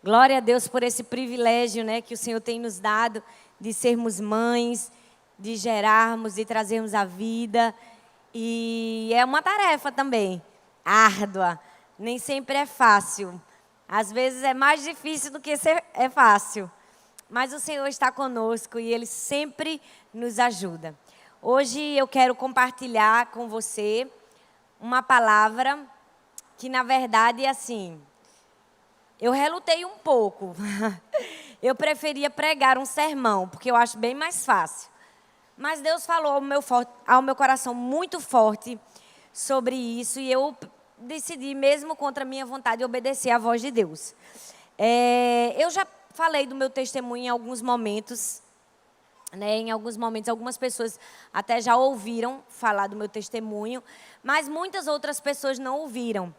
Glória a Deus por esse privilégio, né, que o Senhor tem nos dado de sermos mães, de gerarmos, de trazermos a vida. E é uma tarefa também, árdua. Nem sempre é fácil. Às vezes é mais difícil do que é fácil. Mas o Senhor está conosco e Ele sempre nos ajuda. Hoje eu quero compartilhar com você uma palavra que, na verdade, é assim... Eu relutei um pouco. Eu preferia pregar um sermão, porque eu acho bem mais fácil. Mas Deus falou ao meu coração muito forte sobre isso, e eu decidi, mesmo contra a minha vontade, obedecer à voz de Deus. Eu já falei do meu testemunho em alguns momentos, né? Em alguns momentos, algumas pessoas até já ouviram falar do meu testemunho, mas muitas outras pessoas não ouviram.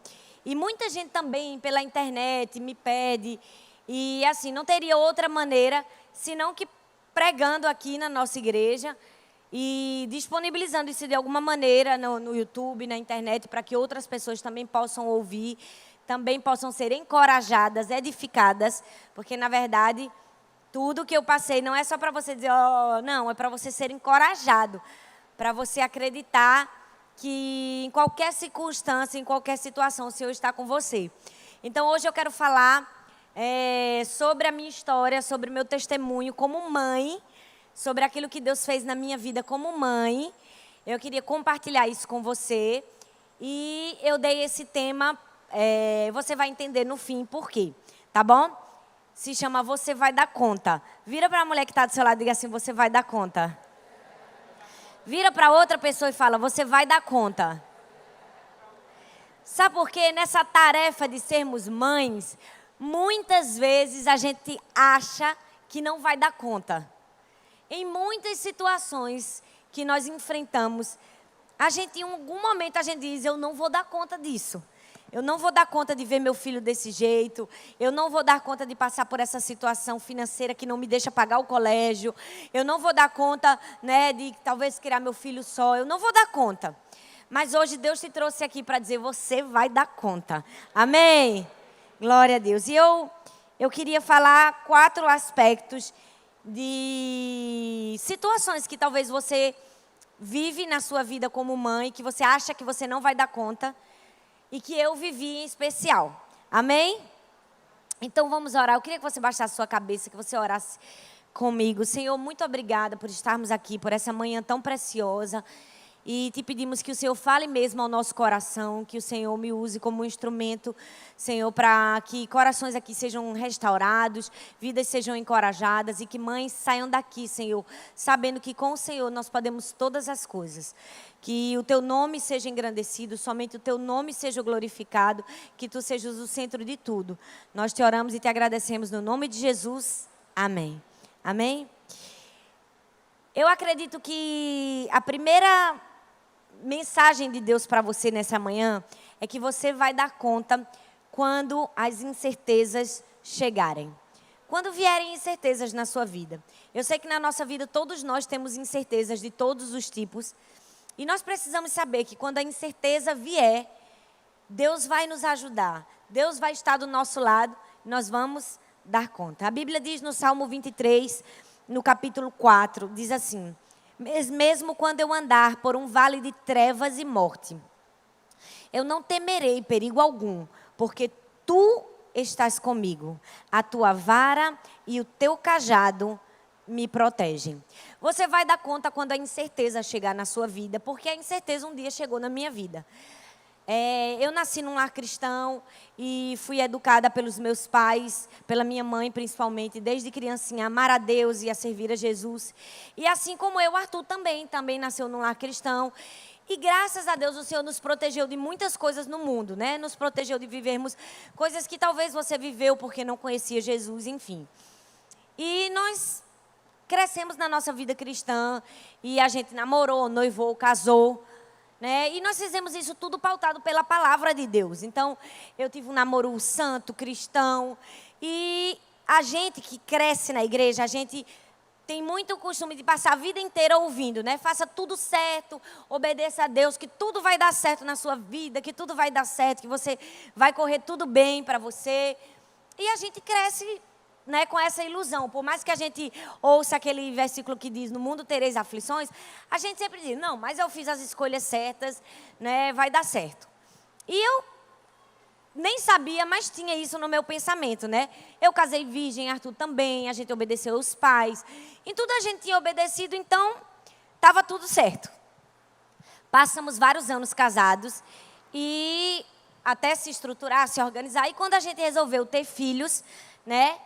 E muita gente também pela internet me pede, e assim, não teria outra maneira, senão que pregando aqui na nossa igreja e disponibilizando isso de alguma maneira no YouTube, na internet, para que outras pessoas também possam ouvir, também possam ser encorajadas, edificadas, porque na verdade, tudo que eu passei não é só para você dizer, não, é para você ser encorajado, para você acreditar que em qualquer circunstância, em qualquer situação, o Senhor está com você. Então, hoje eu quero falar sobre a minha história, sobre o meu testemunho como mãe, sobre aquilo que Deus fez na minha vida como mãe. Eu queria compartilhar isso com você. E eu dei esse tema, você vai entender no fim por quê, tá bom? Se chama Você Vai Dar Conta. Vira para a mulher que está do seu lado e diga assim, você vai dar conta. Vira para outra pessoa e fala, você vai dar conta. Sabe por quê? Nessa tarefa de sermos mães, muitas vezes a gente acha que não vai dar conta. Em muitas situações que nós enfrentamos, em algum momento a gente diz, eu não vou dar conta disso. Eu não vou dar conta de ver meu filho desse jeito. Eu não vou dar conta de passar por essa situação financeira que não me deixa pagar o colégio. Eu não vou dar conta, né, de talvez criar meu filho só. Eu não vou dar conta. Mas hoje Deus te trouxe aqui para dizer, você vai dar conta. Amém? Glória a Deus. E eu queria falar 4 aspectos de situações que talvez você vive na sua vida como mãe, que você acha que você não vai dar conta. E que eu vivi em especial. Amém? Então vamos orar. Eu queria que você baixasse a sua cabeça, que você orasse comigo. Senhor, muito obrigada por estarmos aqui, por essa manhã tão preciosa. E te pedimos que o Senhor fale mesmo ao nosso coração, que o Senhor me use como um instrumento, Senhor, para que corações aqui sejam restaurados, vidas sejam encorajadas e que mães saiam daqui, Senhor, sabendo que com o Senhor nós podemos todas as coisas. Que o teu nome seja engrandecido, somente o teu nome seja glorificado, que tu sejas o centro de tudo. Nós te oramos e te agradecemos no nome de Jesus. Amém. Amém? Eu acredito que a primeira mensagem de Deus para você nessa manhã é que você vai dar conta quando as incertezas chegarem. Quando vierem incertezas na sua vida. Eu sei que na nossa vida todos nós temos incertezas de todos os tipos. E nós precisamos saber que quando a incerteza vier, Deus vai nos ajudar. Deus vai estar do nosso lado e nós vamos dar conta. A Bíblia diz no Salmo 23, no capítulo 4, diz assim: mesmo quando eu andar por um vale de trevas e morte, eu não temerei perigo algum, porque tu estás comigo. A tua vara e o teu cajado me protegem. Você vai dar conta quando a incerteza chegar na sua vida, porque a incerteza um dia chegou na minha vida. Eu nasci num lar cristão e fui educada pelos meus pais, pela minha mãe principalmente, desde criancinha, a amar a Deus e a servir a Jesus. E assim como eu, Arthur também nasceu num lar cristão. E graças a Deus o Senhor nos protegeu de muitas coisas no mundo, né? Nos protegeu de vivermos coisas que talvez você viveu porque não conhecia Jesus, enfim. E nós crescemos na nossa vida cristã e a gente namorou, noivou, casou, né? E nós fizemos isso tudo pautado pela palavra de Deus. Então, eu tive um namoro santo, cristão. E a gente que cresce na igreja, a gente tem muito costume de passar a vida inteira ouvindo, né? Faça tudo certo, obedeça a Deus, que tudo vai dar certo na sua vida, que tudo vai dar certo, que você vai correr tudo bem para você. E a gente cresce, né, com essa ilusão. Por mais que a gente ouça aquele versículo que diz, no mundo tereis aflições, a gente sempre diz, não, mas eu fiz as escolhas certas, né, vai dar certo. E eu nem sabia, mas tinha isso no meu pensamento, né? Eu casei virgem, Arthur também, a gente obedeceu os pais. Em tudo a gente tinha obedecido, então estava tudo certo. Passamos vários anos casados e até se estruturar, se organizar. E quando a gente resolveu ter filhos, né?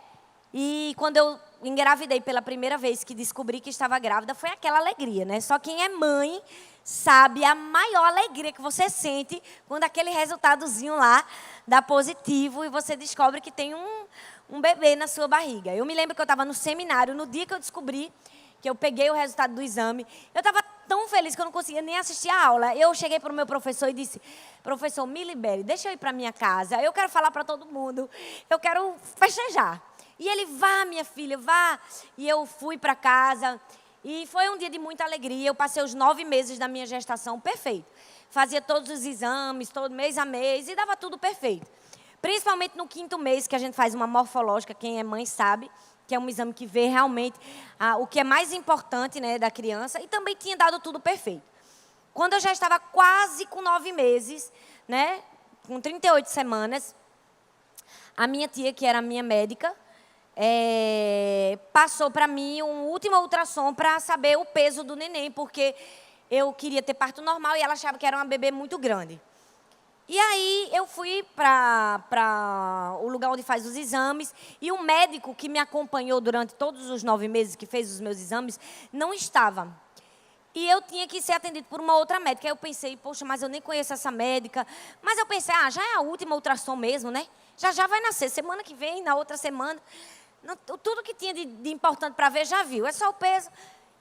E quando eu engravidei pela primeira vez, que descobri que estava grávida, foi aquela alegria, né? Só quem é mãe sabe a maior alegria que você sente quando aquele resultadozinho lá dá positivo e você descobre que tem um bebê na sua barriga. Eu me lembro que eu estava no seminário, no dia que eu descobri, que eu peguei o resultado do exame, eu estava tão feliz que eu não conseguia nem assistir a aula. Eu cheguei para o meu professor e disse, professor, me libere, deixa eu ir para minha casa, eu quero falar para todo mundo, eu quero festejar. E ele, vá, minha filha, vá. E eu fui para casa. E foi um dia de muita alegria. Eu passei os 9 meses da minha gestação perfeito. Fazia todos os exames, todo mês a mês, e dava tudo perfeito. Principalmente no 5º mês, que a gente faz uma morfológica, quem é mãe sabe, que é um exame que vê realmente o que é mais importante, né, da criança. E também tinha dado tudo perfeito. Quando eu já estava quase com 9 meses, né, com 38 semanas, a minha tia, que era a minha médica, passou para mim um último ultrassom para saber o peso do neném, porque eu queria ter parto normal e ela achava que era uma bebê muito grande. E aí eu fui para o lugar onde faz os exames e o médico que me acompanhou durante todos os 9 meses, que fez os meus exames, não estava. E eu tinha que ser atendido por uma outra médica. Aí eu pensei, poxa, mas eu nem conheço essa médica. Mas eu pensei, já é a última ultrassom mesmo, né? Já vai nascer, semana que vem, na outra semana. Tudo que tinha de importante para ver, já viu. É só o peso.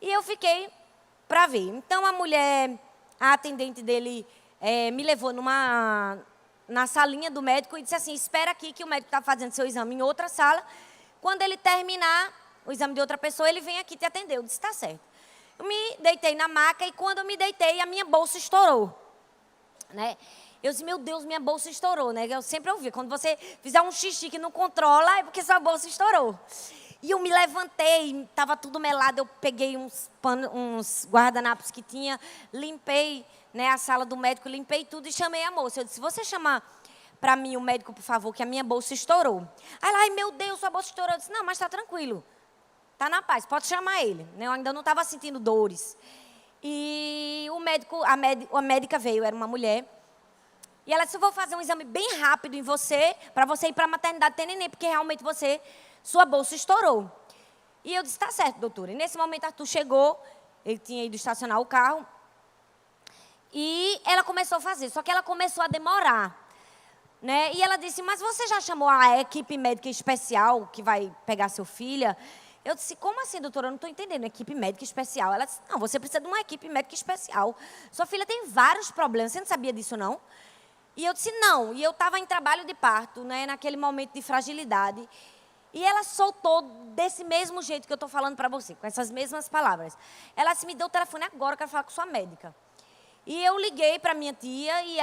E eu fiquei para ver. Então, a atendente dele, me levou na salinha do médico e disse assim, espera aqui que o médico está fazendo seu exame em outra sala. Quando ele terminar o exame de outra pessoa, ele vem aqui te atender. Eu disse, está certo. Eu me deitei na maca e quando eu me deitei, a minha bolsa estourou. Né? Eu disse, meu Deus, minha bolsa estourou, né? Eu sempre ouvi, quando você fizer um xixi que não controla, é porque sua bolsa estourou. E eu me levantei, estava tudo melado, eu peguei uns guardanapos que tinha, limpei, né, a sala do médico, limpei tudo e chamei a moça. Eu disse, você chamar para mim o médico, por favor, que a minha bolsa estourou. Aí ela, ai meu Deus, sua bolsa estourou. Eu disse, não, mas está tranquilo, está na paz, pode chamar ele. Eu ainda não estava sentindo dores. E o médico, a médica veio, era uma mulher. E ela disse, eu vou fazer um exame bem rápido em você, para você ir para a maternidade ter neném, porque realmente sua bolsa estourou. E eu disse, tá certo, doutora. E nesse momento, Arthur chegou, ele tinha ido estacionar o carro, e ela começou a fazer, só que ela começou a demorar. Né? E ela disse, mas você já chamou a equipe médica especial que vai pegar seu filho? Eu disse, como assim, doutora? Eu não estou entendendo, equipe médica especial. Ela disse, não, você precisa de uma equipe médica especial. Sua filha tem vários problemas, você não sabia disso, não? E eu disse, não. E eu estava em trabalho de parto, né, naquele momento de fragilidade. E ela soltou desse mesmo jeito que eu estou falando para você, com essas mesmas palavras. Ela disse, me deu o telefone agora, eu quero falar com sua médica. E eu liguei para minha tia e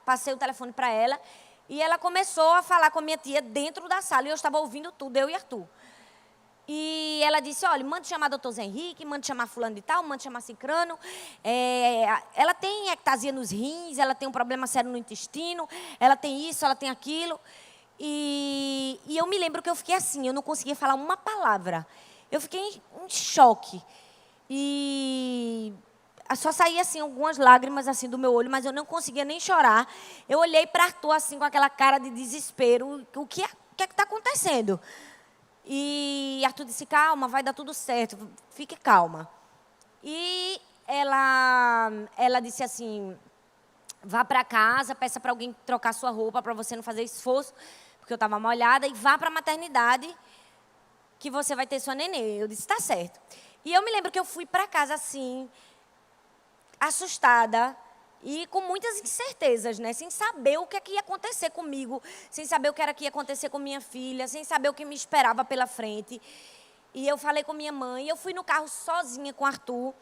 passei o telefone para ela. E ela começou a falar com a minha tia dentro da sala. E eu estava ouvindo tudo, eu e Arthur. E ela disse, olha, manda chamar doutor Zé Henrique, manda chamar fulano de tal, manda chamar cicrano. Ela tem ectasia nos rins, ela tem um problema sério no intestino, ela tem isso, ela tem aquilo. E eu me lembro que eu fiquei assim, eu não conseguia falar uma palavra. Eu fiquei em choque. E só saía assim algumas lágrimas assim do meu olho, mas eu não conseguia nem chorar. Eu olhei para Arthur assim com aquela cara de desespero. O que é que está acontecendo? E Arthur disse, calma, vai dar tudo certo, fique calma. E ela disse assim, vá para casa, peça para alguém trocar sua roupa para você não fazer esforço, porque eu estava molhada, e vá para a maternidade que você vai ter sua nenê. Eu disse, está certo. E eu me lembro que eu fui para casa assim, assustada, e com muitas incertezas, né? Sem saber o que é que ia acontecer comigo, sem saber o que era que ia acontecer com minha filha, sem saber o que me esperava pela frente. E eu falei com minha mãe, eu fui no carro sozinha com o Arthur,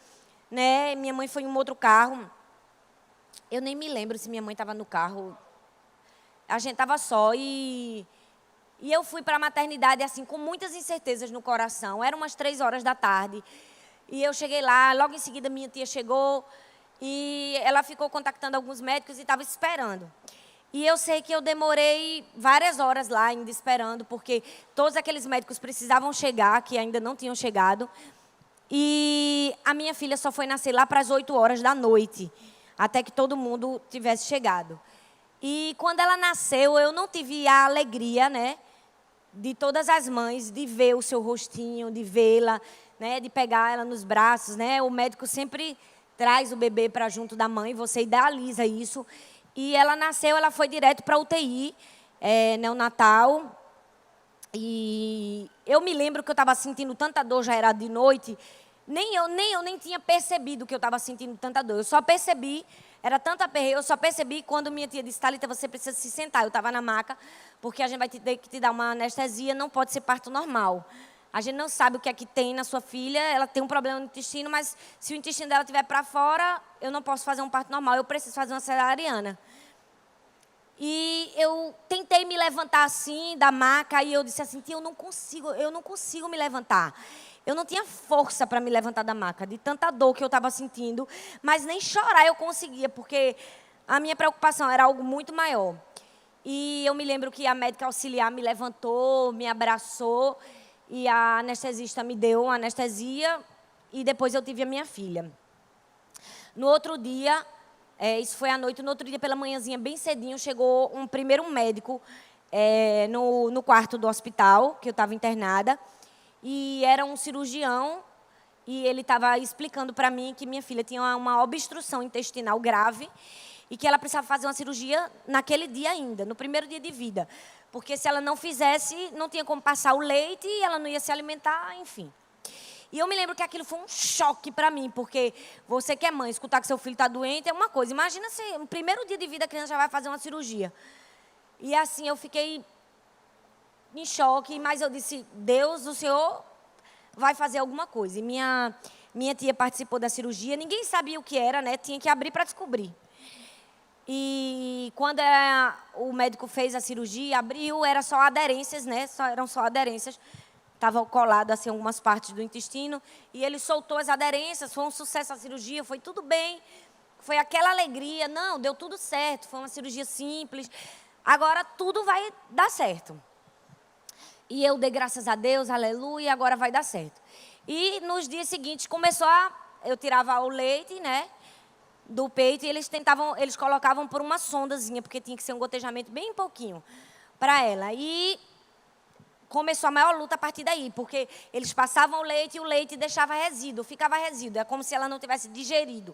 né? Minha mãe foi em um outro carro. Eu nem me lembro se minha mãe estava no carro. A gente estava só e E eu fui para a maternidade, assim, com muitas incertezas no coração. Eram umas 3 horas da tarde. E eu cheguei lá, logo em seguida minha tia chegou e ela ficou contactando alguns médicos e estava esperando. E eu sei que eu demorei várias horas lá ainda esperando, porque todos aqueles médicos precisavam chegar, que ainda não tinham chegado. E a minha filha só foi nascer lá para as 8 horas da noite, até que todo mundo tivesse chegado. E quando ela nasceu, eu não tive a alegria, né, de todas as mães, de ver o seu rostinho, de vê-la, né, de pegar ela nos braços, né? O médico sempre traz o bebê para junto da mãe, você idealiza isso. E ela nasceu, ela foi direto para a UTI, neonatal. E eu me lembro que eu estava sentindo tanta dor, já era de noite, nem eu tinha percebido que eu estava sentindo tanta dor. Eu só percebi, era tanta aperreio, eu só percebi quando minha tia disse, Thalita, você precisa se sentar. Eu estava na maca, porque a gente vai ter que te dar uma anestesia, não pode ser parto normal. A gente não sabe o que é que tem na sua filha, ela tem um problema no intestino, mas se o intestino dela estiver para fora, eu não posso fazer um parto normal, eu preciso fazer uma cesariana. E eu tentei me levantar assim, da maca, e eu disse assim, tia, eu não consigo me levantar. Eu não tinha força para me levantar da maca, de tanta dor que eu estava sentindo, mas nem chorar eu conseguia, porque a minha preocupação era algo muito maior. E eu me lembro que a médica auxiliar me levantou, me abraçou, e a anestesista me deu uma anestesia, e depois eu tive a minha filha. No outro dia, isso foi à noite, no outro dia pela manhãzinha, bem cedinho, chegou um primeiro médico no quarto do hospital, que eu estava internada, e era um cirurgião, e ele estava explicando para mim que minha filha tinha uma obstrução intestinal grave, e que ela precisava fazer uma cirurgia naquele dia ainda, no primeiro dia de vida. Porque se ela não fizesse, não tinha como passar o leite, e ela não ia se alimentar, enfim. E eu me lembro que aquilo foi um choque para mim, porque você que é mãe, escutar que seu filho está doente é uma coisa. Imagina se no primeiro dia de vida a criança já vai fazer uma cirurgia. E assim, eu fiquei em choque, mas eu disse, Deus, o Senhor vai fazer alguma coisa. E minha tia participou da cirurgia, ninguém sabia o que era, né? Tinha que abrir para descobrir. E quando o médico fez a cirurgia, abriu, era só aderências, né? Eram só aderências. Estava colado assim algumas partes do intestino. E ele soltou as aderências, foi um sucesso a cirurgia, foi tudo bem. Foi aquela alegria, não, deu tudo certo, foi uma cirurgia simples. Agora tudo vai dar certo. E eu dei graças a Deus, aleluia, agora vai dar certo. E nos dias seguintes eu tirava o leite, né? Do peito, e eles colocavam por uma sondazinha, porque tinha que ser um gotejamento bem pouquinho para ela. E começou a maior luta a partir daí, porque eles passavam o leite e o leite deixava resíduo, ficava resíduo, é como se ela não tivesse digerido.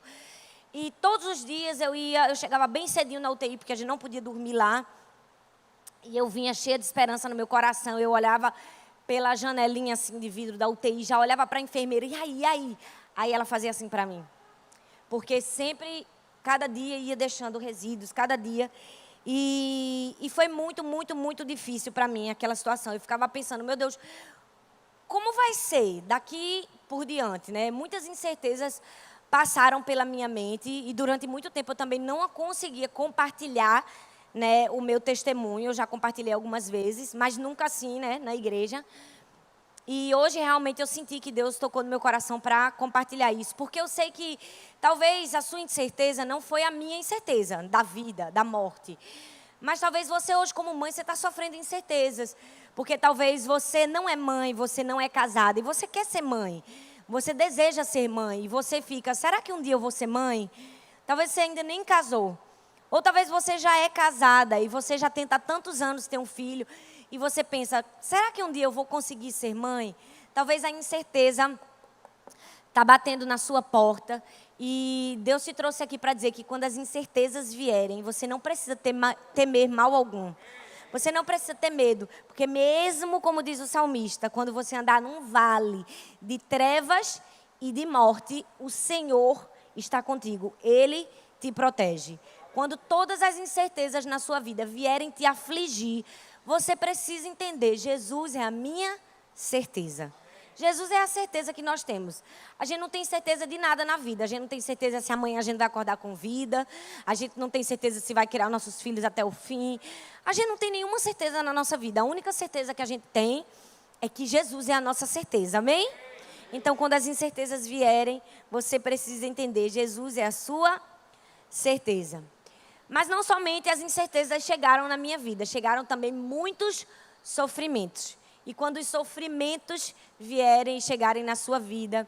E todos os dias eu chegava bem cedinho na UTI, porque a gente não podia dormir lá, e eu vinha cheia de esperança no meu coração, eu olhava pela janelinha assim de vidro da UTI, já olhava para a enfermeira, e aí? Aí ela fazia assim para mim. Porque sempre, cada dia ia deixando resíduos, cada dia. E foi muito, muito, muito difícil para mim aquela situação. Eu ficava pensando, meu Deus, como vai ser daqui por diante, né? Muitas incertezas passaram pela minha mente e durante muito tempo eu também não conseguia compartilhar, né, o meu testemunho. Eu já compartilhei algumas vezes, mas nunca assim, né, na igreja. E hoje, realmente, eu senti que Deus tocou no meu coração para compartilhar isso. Porque eu sei que, talvez, a sua incerteza não foi a minha incerteza da vida, da morte. Mas, talvez, você hoje, como mãe, você está sofrendo incertezas. Porque, talvez, você não é mãe, você não é casada. E você quer ser mãe. Você deseja ser mãe. E você fica, será que um dia eu vou ser mãe? Talvez você ainda nem casou. Ou talvez você já é casada e você já tenta há tantos anos ter um filho. E você pensa, será que um dia eu vou conseguir ser mãe? Talvez a incerteza está batendo na sua porta. E Deus te trouxe aqui para dizer que quando as incertezas vierem, você não precisa temer mal algum. Você não precisa ter medo. Porque mesmo, como diz o salmista, quando você andar num vale de trevas e de morte, o Senhor está contigo. Ele te protege. Quando todas as incertezas na sua vida vierem te afligir, você precisa entender, Jesus é a minha certeza. Jesus é a certeza que nós temos. A gente não tem certeza de nada na vida. A gente não tem certeza se amanhã a gente vai acordar com vida. A gente não tem certeza se vai criar nossos filhos até o fim. A gente não tem nenhuma certeza na nossa vida. A única certeza que a gente tem é que Jesus é a nossa certeza. Amém? Então, quando as incertezas vierem, você precisa entender, Jesus é a sua certeza. Mas não somente as incertezas chegaram na minha vida, chegaram também muitos sofrimentos. E quando os sofrimentos vierem e chegarem na sua vida,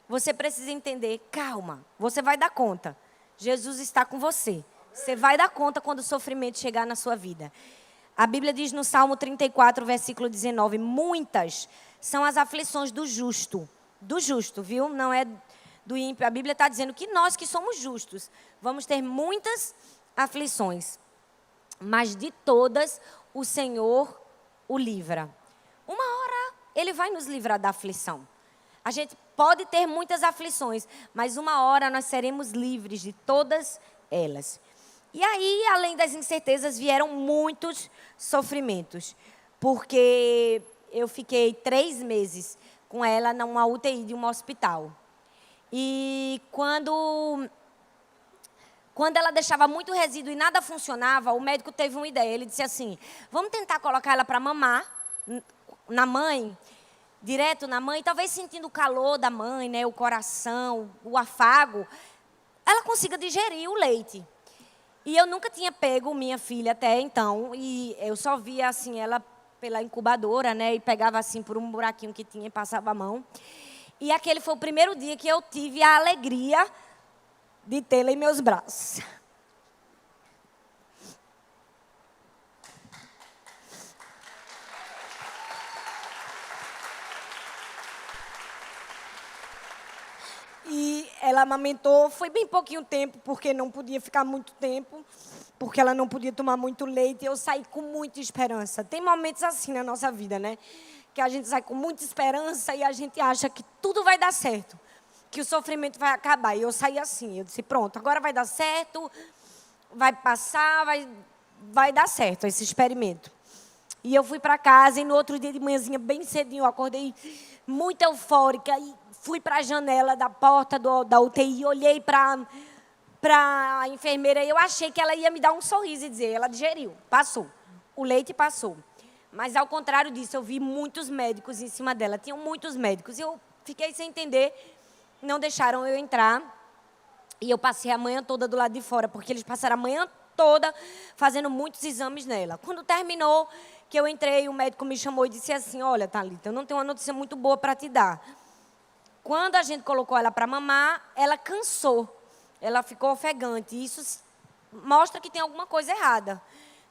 você precisa entender, calma, você vai dar conta. Jesus está com você. Você vai dar conta quando o sofrimento chegar na sua vida. A Bíblia diz no Salmo 34, versículo 19, muitas são as aflições do justo, viu? Não é do ímpio. A Bíblia está dizendo que nós que somos justos, vamos ter muitas aflições. Mas de todas, o Senhor o livra. Uma hora, Ele vai nos livrar da aflição. A gente pode ter muitas aflições, mas uma hora nós seremos livres de todas elas. E aí, além das incertezas, vieram muitos sofrimentos. Porque eu fiquei 3 meses com ela numa UTI de um hospital. E quando ela deixava muito resíduo e nada funcionava, o médico teve uma ideia. Ele disse assim, vamos tentar colocar ela para mamar na mãe, direto na mãe, talvez sentindo o calor da mãe, né, o coração, o afago, ela consiga digerir o leite. E eu nunca tinha pego minha filha até então, e eu só via assim ela pela incubadora, né, e pegava assim por um buraquinho que tinha e passava a mão. E aquele foi o primeiro dia que eu tive a alegria de tê-la em meus braços. E ela amamentou, foi bem pouquinho tempo, porque não podia ficar muito tempo, porque ela não podia tomar muito leite. Eu saí com muita esperança. Tem momentos assim na nossa vida, né? Que a gente sai com muita esperança e a gente acha que tudo vai dar certo, que o sofrimento vai acabar. E eu saí assim, eu disse, pronto, agora vai dar certo, vai passar, vai dar certo esse experimento. E eu fui para casa e no outro dia de manhãzinha, bem cedinho, eu acordei muito eufórica e fui para a janela da porta da UTI, olhei para a enfermeira e eu achei que ela ia me dar um sorriso e dizer, ela digeriu, passou, o leite passou. Mas ao contrário disso, eu vi muitos médicos em cima dela, tinham muitos médicos. E eu fiquei sem entender, não deixaram eu entrar. E eu passei a manhã toda do lado de fora, porque eles passaram a manhã toda fazendo muitos exames nela. Quando terminou, que eu entrei, o médico me chamou e disse assim, olha, Thalita, eu não tenho uma notícia muito boa para te dar. Quando a gente colocou ela para mamar, ela cansou. Ela ficou ofegante. Isso mostra que tem alguma coisa errada.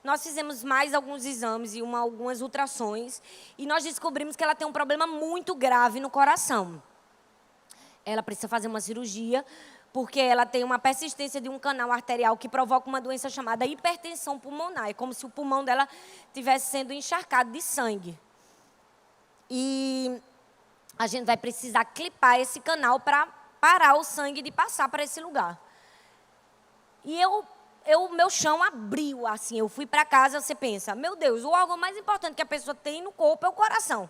Nós fizemos mais alguns exames e algumas ultrassons. E nós descobrimos que ela tem um problema muito grave no coração. Ela precisa fazer uma cirurgia, porque ela tem uma persistência de um canal arterial que provoca uma doença chamada hipertensão pulmonar. É como se o pulmão dela estivesse sendo encharcado de sangue. E a gente vai precisar clipar esse canal para parar o sangue de passar para esse lugar. E meu chão abriu, assim, eu fui para casa, você pensa, meu Deus, o órgão mais importante que a pessoa tem no corpo é o coração.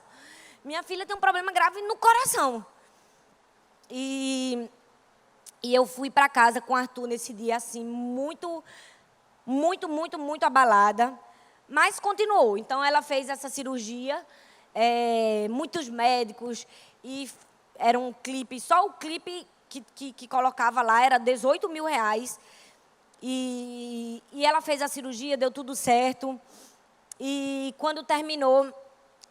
Minha filha tem um problema grave no coração. E eu fui para casa com o Arthur nesse dia, assim, muito abalada. Mas continuou. Então, ela fez essa cirurgia, muitos médicos, e era um clipe, só o clipe que colocava lá era R$18 mil. E ela fez a cirurgia, deu tudo certo. E quando terminou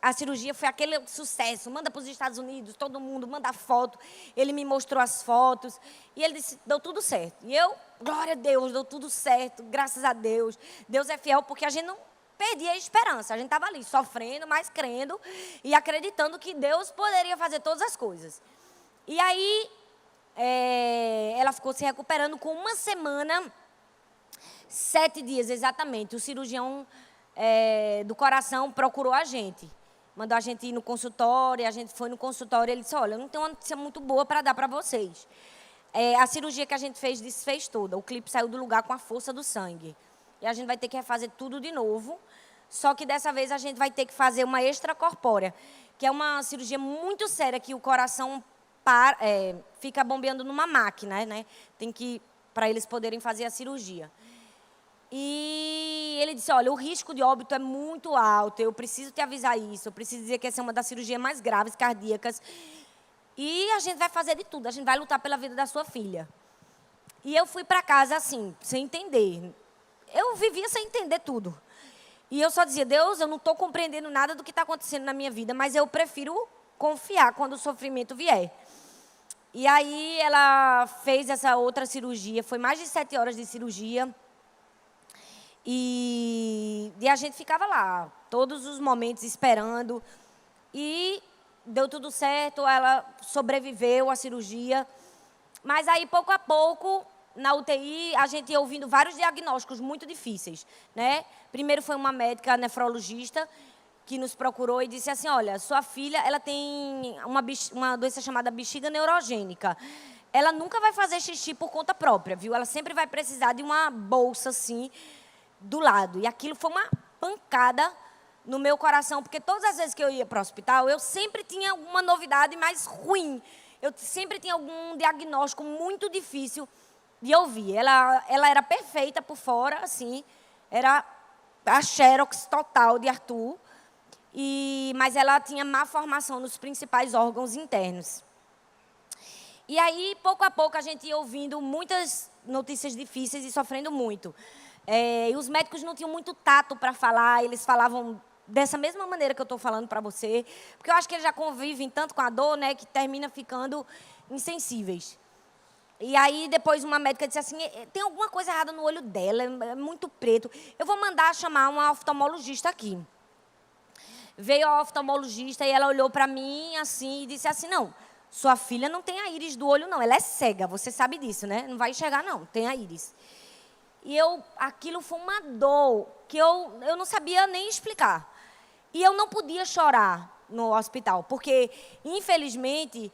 a cirurgia, foi aquele sucesso. Manda para os Estados Unidos, todo mundo manda foto. Ele me mostrou as fotos. E ele disse, deu tudo certo. E eu, glória a Deus, deu tudo certo. Graças a Deus. Deus é fiel, porque a gente não perdia a esperança. A gente estava ali sofrendo, mas crendo. E acreditando que Deus poderia fazer todas as coisas. E aí, ela ficou se recuperando com 1 semana... 7 dias, exatamente. O cirurgião do coração procurou a gente. Mandou a gente ir no consultório, a gente foi no consultório. Ele disse, olha, eu não tenho uma notícia muito boa para dar para vocês. A cirurgia que a gente fez, desfez toda. O clipe saiu do lugar com a força do sangue. E a gente vai ter que refazer tudo de novo. só que dessa vez a gente vai ter que fazer uma extracorpórea, que é uma cirurgia muito séria, que o coração fica bombeando numa máquina, né? Tem que, para eles poderem fazer a cirurgia. E ele disse, olha, o risco de óbito é muito alto, eu preciso te avisar isso, eu preciso dizer que essa é uma das cirurgias mais graves, cardíacas, e a gente vai fazer de tudo, a gente vai lutar pela vida da sua filha. E eu fui para casa assim, sem entender. Eu vivia sem entender tudo. E eu só dizia, Deus, eu não estou compreendendo nada do que está acontecendo na minha vida, mas eu prefiro confiar quando o sofrimento vier. E aí ela fez essa outra cirurgia, foi mais de 7 horas de cirurgia. E a gente ficava lá, todos os momentos esperando. E deu tudo certo, ela sobreviveu à cirurgia. Mas aí, pouco a pouco, na UTI, a gente ia ouvindo vários diagnósticos muito difíceis, né? Primeiro foi uma médica nefrologista que nos procurou e disse assim, olha, sua filha ela tem uma doença chamada bexiga neurogênica. Ela nunca vai fazer xixi por conta própria, viu? Ela sempre vai precisar de uma bolsa, assim, do lado. E aquilo foi uma pancada no meu coração, porque todas as vezes que eu ia para o hospital, eu sempre tinha alguma novidade mais ruim. Eu sempre tinha algum diagnóstico muito difícil de ouvir. Ela era perfeita por fora, assim, era a xerox total de Arthur, mas ela tinha má formação nos principais órgãos internos. E aí, pouco a pouco, a gente ia ouvindo muitas notícias difíceis e sofrendo muito. E os médicos não tinham muito tato para falar, eles falavam dessa mesma maneira que eu estou falando para você, porque eu acho que eles já convivem tanto com a dor, né, que termina ficando insensíveis. E aí, depois, uma médica disse assim, tem alguma coisa errada no olho dela, é muito preto. Eu vou mandar chamar uma oftalmologista aqui. Veio a oftalmologista e ela olhou para mim assim e disse assim, não, sua filha não tem a íris do olho, não, ela é cega, você sabe disso, né? Não vai enxergar, não, tem a íris. E aquilo foi uma dor que eu não sabia nem explicar. E eu não podia chorar no hospital, porque, infelizmente,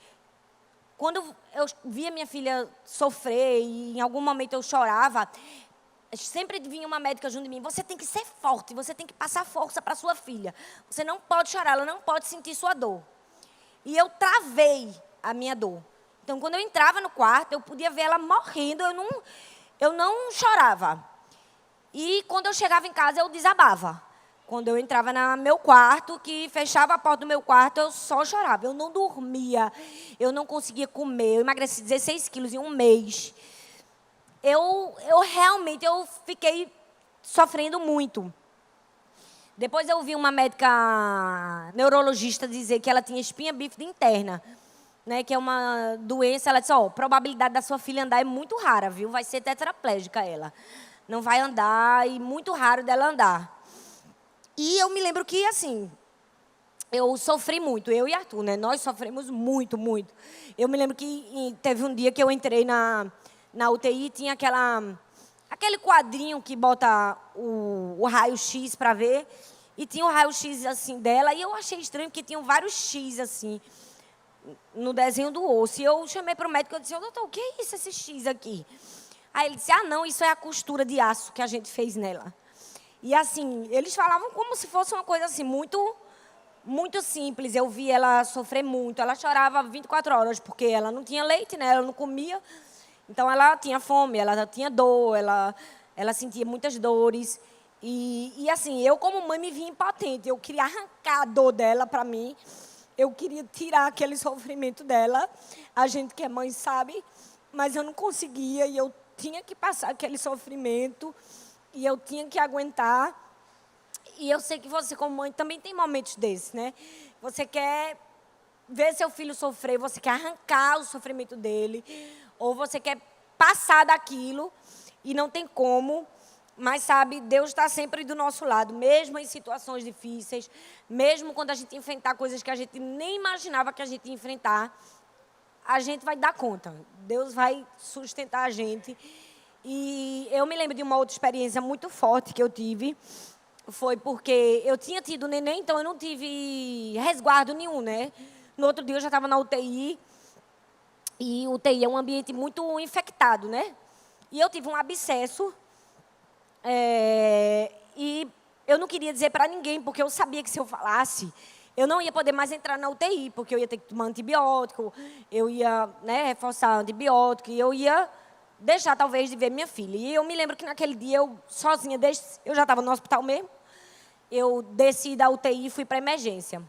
quando eu via minha filha sofrer e em algum momento eu chorava, sempre vinha uma médica junto de mim, você tem que ser forte, você tem que passar força para sua filha. Você não pode chorar, ela não pode sentir sua dor. E eu travei a minha dor. Então, quando eu entrava no quarto, eu podia ver ela morrendo, eu não chorava. E quando eu chegava em casa, eu desabava. Quando eu entrava no meu quarto, que fechava a porta do meu quarto, eu só chorava. Eu não dormia, eu não conseguia comer. Eu emagreci 16 quilos em um mês. Eu realmente fiquei sofrendo muito. Depois eu vi uma médica neurologista dizer que ela tinha espinha bífida interna, né, que é uma doença. Ela disse, a probabilidade da sua filha andar é muito rara, viu? Vai ser tetraplégica ela. Não vai andar e muito raro dela andar. E eu me lembro que, assim, eu sofri muito, eu e Arthur, né? Nós sofremos muito, muito. Eu me lembro que teve um dia que eu entrei na UTI, tinha aquele quadrinho que bota o raio-x para ver, e tinha o raio-x, assim, dela, e eu achei estranho porque tinham vários X, assim, no desenho do osso. E eu chamei para o médico e disse, doutor, o que é isso, esse X aqui? Aí ele disse, não, isso é a costura de aço que a gente fez nela. E assim, eles falavam como se fosse uma coisa assim, muito, muito simples. Eu vi ela sofrer muito, ela chorava 24 horas, porque ela não tinha leite, né? Ela não comia. Então, ela tinha fome, ela tinha dor, ela sentia muitas dores. E assim, eu como mãe me via impotente. Eu queria arrancar a dor dela para mim. Eu queria tirar aquele sofrimento dela. A gente que é mãe sabe, mas eu não conseguia e eu tinha que passar aquele sofrimento. E eu tinha que aguentar. E eu sei que você, como mãe, também tem momentos desses, né? Você quer ver seu filho sofrer, você quer arrancar o sofrimento dele, ou você quer passar daquilo e não tem como. Mas, sabe, Deus está sempre do nosso lado, mesmo em situações difíceis, mesmo quando a gente enfrentar coisas que a gente nem imaginava que a gente ia enfrentar, a gente vai dar conta. Deus vai sustentar a gente. E eu me lembro de uma outra experiência muito forte que eu tive. Foi porque eu tinha tido neném, então eu não tive resguardo nenhum, né? No outro dia eu já estava na UTI. E UTI é um ambiente muito infectado, né? E eu tive um abscesso. E eu não queria dizer para ninguém, porque eu sabia que se eu falasse, eu não ia poder mais entrar na UTI, porque eu ia ter que tomar antibiótico, eu ia, né, reforçar antibiótico, e eu ia deixar, talvez, de ver minha filha. E eu me lembro que naquele dia, eu sozinha, eu já estava no hospital mesmo, eu desci da UTI e fui para a emergência.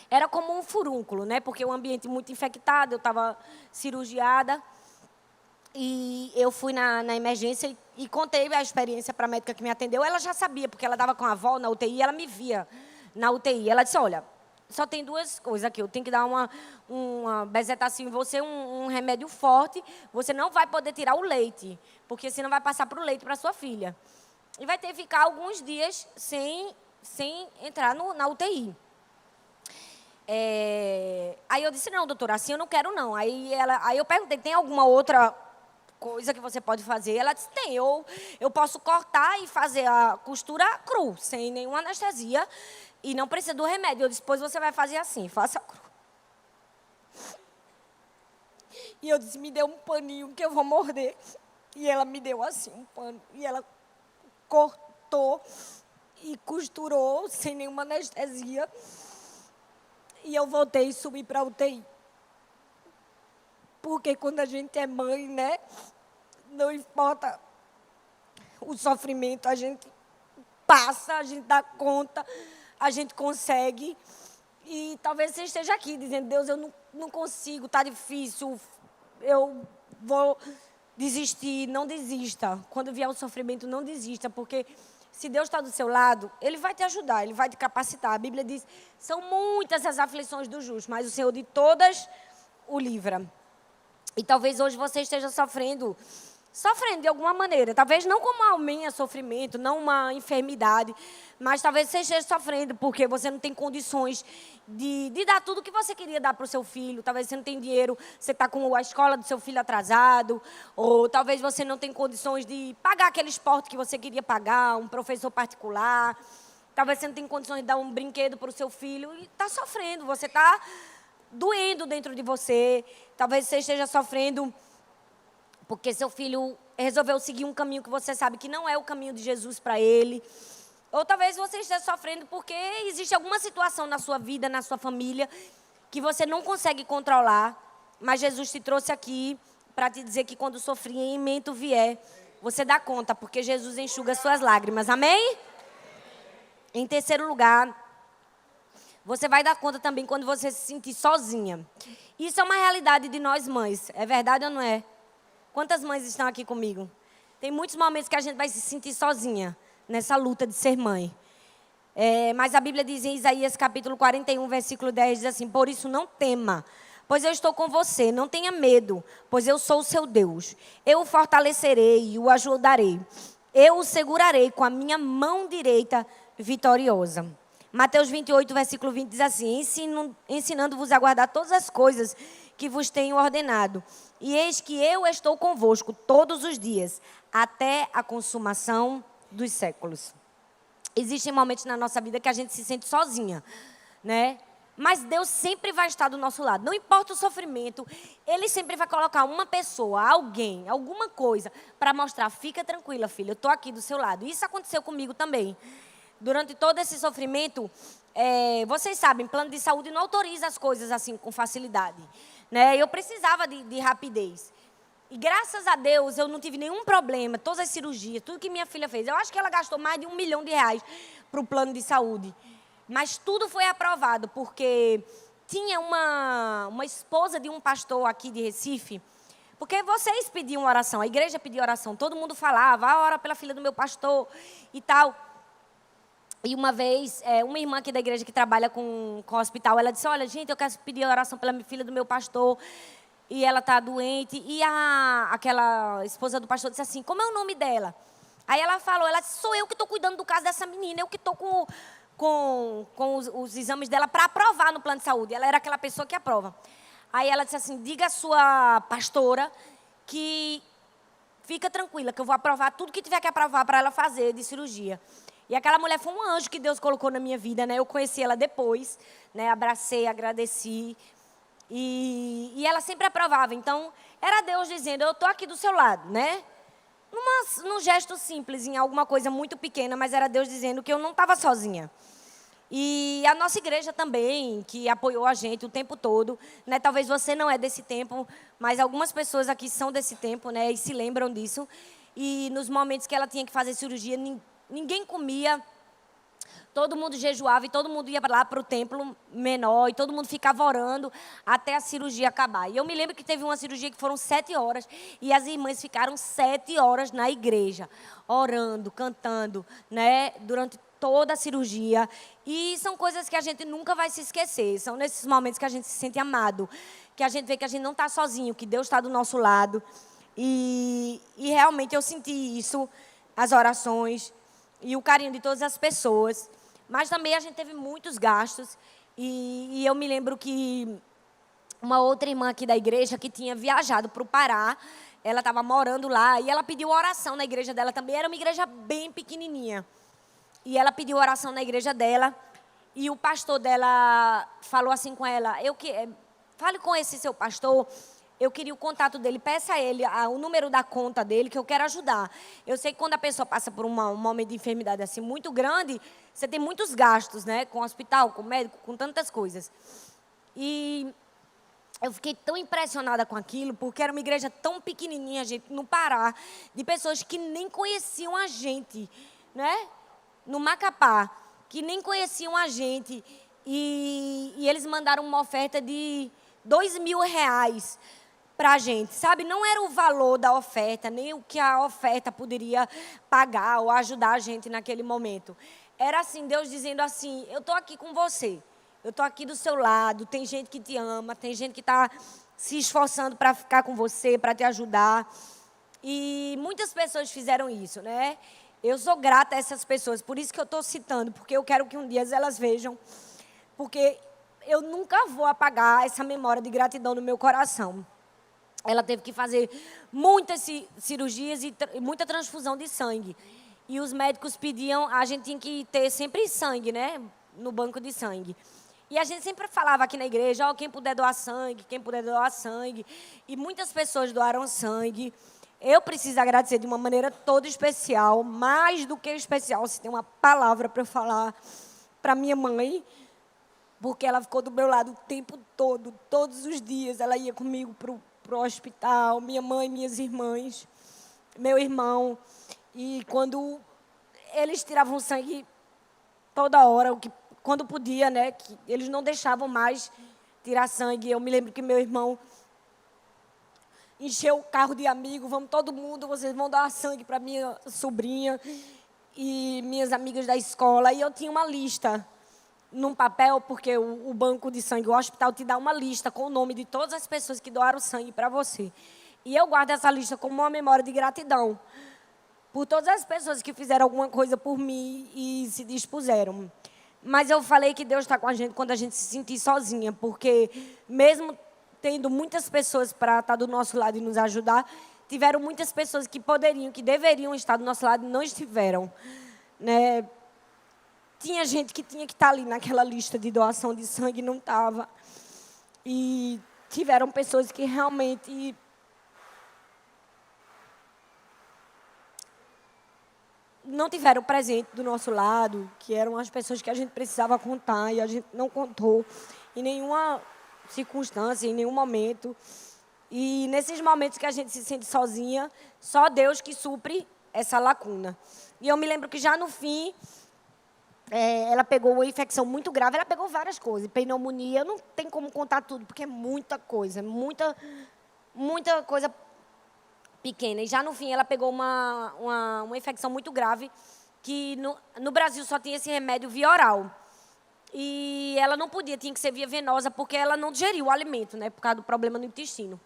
Era como um furúnculo, né, porque o ambiente muito infectado, eu estava cirurgiada, e eu fui na emergência e contei a experiência para a médica que me atendeu. Ela já sabia, porque ela estava com a avó na UTI, e ela me via na UTI. Ela disse, olha, só tem duas coisas aqui. Eu tenho que dar uma bezetacil em você, um remédio forte. Você não vai poder tirar o leite, porque senão vai passar para o leite para sua filha. E vai ter que ficar alguns dias sem entrar na UTI. Aí eu disse, não, doutora, assim eu não quero não. Aí eu perguntei, tem alguma outra coisa que você pode fazer? Ela disse, tem, eu posso cortar e fazer a costura cru, sem nenhuma anestesia, e não precisa do remédio. Eu disse, depois você vai fazer assim, faça cru. E eu disse, me dê um paninho que eu vou morder. E ela me deu assim um pano, e ela cortou e costurou sem nenhuma anestesia. E eu voltei e subi para a UTI. Porque quando a gente é mãe, né, não importa o sofrimento, a gente passa, a gente dá conta, a gente consegue. E talvez você esteja aqui dizendo, Deus, eu não consigo, está difícil, eu vou desistir. Não desista. Quando vier o sofrimento, não desista, porque se Deus está do seu lado, Ele vai te ajudar, Ele vai te capacitar. A Bíblia diz, são muitas as aflições do justo, mas o Senhor de todas o livra. E talvez hoje você esteja sofrendo de alguma maneira. Talvez não como a minha sofrimento, não uma enfermidade, mas talvez você esteja sofrendo porque você não tem condições de dar tudo o que você queria dar para o seu filho. Talvez você não tem dinheiro, você está com a escola do seu filho atrasado, ou talvez você não tem condições de pagar aquele esporte que você queria pagar, um professor particular. Talvez você não tenha condições de dar um brinquedo para o seu filho e está sofrendo, você está doendo dentro de você. Talvez você esteja sofrendo porque seu filho resolveu seguir um caminho que você sabe que não é o caminho de Jesus para ele. Ou talvez você esteja sofrendo porque existe alguma situação na sua vida, na sua família, que você não consegue controlar. Mas Jesus te trouxe aqui para te dizer que quando o sofrimento vier, você dá conta, porque Jesus enxuga suas lágrimas. Amém? Em terceiro lugar, você vai dar conta também quando você se sentir sozinha. Isso é uma realidade de nós mães. É verdade ou não é? Quantas mães estão aqui comigo? Tem muitos momentos que a gente vai se sentir sozinha nessa luta de ser mãe. Mas a Bíblia diz em Isaías capítulo 41, versículo 10, diz assim, por isso não tema, pois eu estou com você, não tenha medo, pois eu sou o seu Deus. Eu o fortalecerei e o ajudarei. Eu o segurarei com a minha mão direita vitoriosa. Mateus 28, versículo 20 diz assim, ensinando-vos a guardar todas as coisas que vos tenho ordenado. E eis que eu estou convosco todos os dias, até a consumação dos séculos. Existem momentos na nossa vida que a gente se sente sozinha, né? Mas Deus sempre vai estar do nosso lado. Não importa o sofrimento, Ele sempre vai colocar uma pessoa, alguém, alguma coisa, para mostrar, fica tranquila, filha, eu estou aqui do seu lado. Isso aconteceu comigo também. Durante todo esse sofrimento, vocês sabem, plano de saúde não autoriza as coisas assim com facilidade, né? Eu precisava de rapidez. E graças a Deus eu não tive nenhum problema, todas as cirurgias, tudo que minha filha fez. Eu acho que ela gastou mais de R$1 milhão para o plano de saúde. Mas tudo foi aprovado, porque tinha uma esposa de um pastor aqui de Recife, porque vocês pediam oração, a igreja pedia oração, todo mundo falava, ora pela filha do meu pastor e tal. E uma vez, uma irmã aqui da igreja que trabalha com hospital, ela disse, olha, gente, eu quero pedir oração pela filha do meu pastor, e ela está doente. E aquela esposa do pastor disse assim, como é o nome dela? Aí ela falou, ela disse, sou eu que estou cuidando do caso dessa menina, eu que estou com os exames dela para aprovar no plano de saúde. Ela era aquela pessoa que aprova. Aí ela disse assim, diga à sua pastora que fica tranquila, que eu vou aprovar tudo que tiver que aprovar para ela fazer de cirurgia. E aquela mulher foi um anjo que Deus colocou na minha vida, né? Eu conheci ela depois, né? Abracei, agradeci. E ela sempre aprovava. Então, era Deus dizendo, eu estou aqui do seu lado, né? num gesto simples, em alguma coisa muito pequena, mas era Deus dizendo que eu não estava sozinha. E a nossa igreja também, que apoiou a gente o tempo todo, né? Talvez você não é desse tempo, mas algumas pessoas aqui são desse tempo, né? E se lembram disso. E nos momentos que ela tinha que fazer cirurgia, ninguém comia, todo mundo jejuava e todo mundo ia lá para o templo menor e todo mundo ficava orando até a cirurgia acabar. E eu me lembro que teve uma cirurgia que foram 7 horas e as irmãs ficaram 7 horas na igreja, orando, cantando, né? Durante toda a cirurgia. E são coisas que a gente nunca vai se esquecer. São nesses momentos que a gente se sente amado, que a gente vê que a gente não está sozinho, que Deus está do nosso lado. E realmente eu senti isso, as orações e o carinho de todas as pessoas. Mas também a gente teve muitos gastos. E eu me lembro que uma outra irmã aqui da igreja que tinha viajado para o Pará, ela estava morando lá e ela pediu oração na igreja dela também. Era uma igreja bem pequenininha. E ela pediu oração na igreja dela. E o pastor dela falou assim com ela: fale com esse seu pastor. Eu queria o contato dele, peça a ele o número da conta dele, que eu quero ajudar. Eu sei que quando a pessoa passa por um momento de enfermidade assim muito grande, você tem muitos gastos, né? Com o hospital, com o médico, com tantas coisas. E eu fiquei tão impressionada com aquilo, porque era uma igreja tão pequenininha, gente, no Pará, de pessoas que nem conheciam a gente, né? No Macapá, que nem conheciam a gente. E eles mandaram uma oferta de R$ 2.000 para a gente, sabe? Não era o valor da oferta, nem o que a oferta poderia pagar ou ajudar a gente naquele momento. Era assim, Deus dizendo assim: eu estou aqui com você, eu estou aqui do seu lado, tem gente que te ama, tem gente que está se esforçando para ficar com você, para te ajudar. E muitas pessoas fizeram isso, né? Eu sou grata a essas pessoas, por isso que eu estou citando, porque eu quero que um dia elas vejam, porque eu nunca vou apagar essa memória de gratidão no meu coração. Ela teve que fazer muitas cirurgias e muita transfusão de sangue. E os médicos pediam, a gente tinha que ter sempre sangue, né? No banco de sangue. E a gente sempre falava aqui na igreja: quem puder doar sangue, quem puder doar sangue. E muitas pessoas doaram sangue. Eu preciso agradecer de uma maneira toda especial, mais do que especial, se tem uma palavra para eu falar, para minha mãe, porque ela ficou do meu lado o tempo todo, todos os dias. Ela ia comigo para o hospital, minha mãe, minhas irmãs, meu irmão. E quando eles tiravam sangue toda hora, quando podia, né, que eles não deixavam mais tirar sangue. Eu me lembro que meu irmão encheu o carro de amigos: vamos todo mundo, vocês vão dar sangue para minha sobrinha e minhas amigas da escola. E eu tinha uma lista num papel, porque o banco de sangue, o hospital te dá uma lista com o nome de todas as pessoas que doaram sangue para você. E eu guardo essa lista como uma memória de gratidão por todas as pessoas que fizeram alguma coisa por mim e se dispuseram. Mas eu falei que Deus está com a gente quando a gente se sentir sozinha, porque mesmo tendo muitas pessoas para estar do nosso lado e nos ajudar, tiveram muitas pessoas que poderiam, que deveriam estar do nosso lado e não estiveram, né? Tinha gente que tinha que estar ali naquela lista de doação de sangue e não estava. E tiveram pessoas que realmente não tiveram presente do nosso lado, que eram as pessoas que a gente precisava contar e a gente não contou em nenhuma circunstância, em nenhum momento. E nesses momentos que a gente se sente sozinha, só Deus que supre essa lacuna. E eu me lembro que já no fim, ela pegou uma infecção muito grave. Ela pegou várias coisas, pneumonia. Não tem como contar tudo, porque é muita coisa, muita coisa pequena. E já no fim, ela pegou uma infecção muito grave, que no Brasil só tinha esse remédio via oral. E ela não podia, tinha que ser via venosa, porque ela não digeriu o alimento, né, por causa do problema no intestino.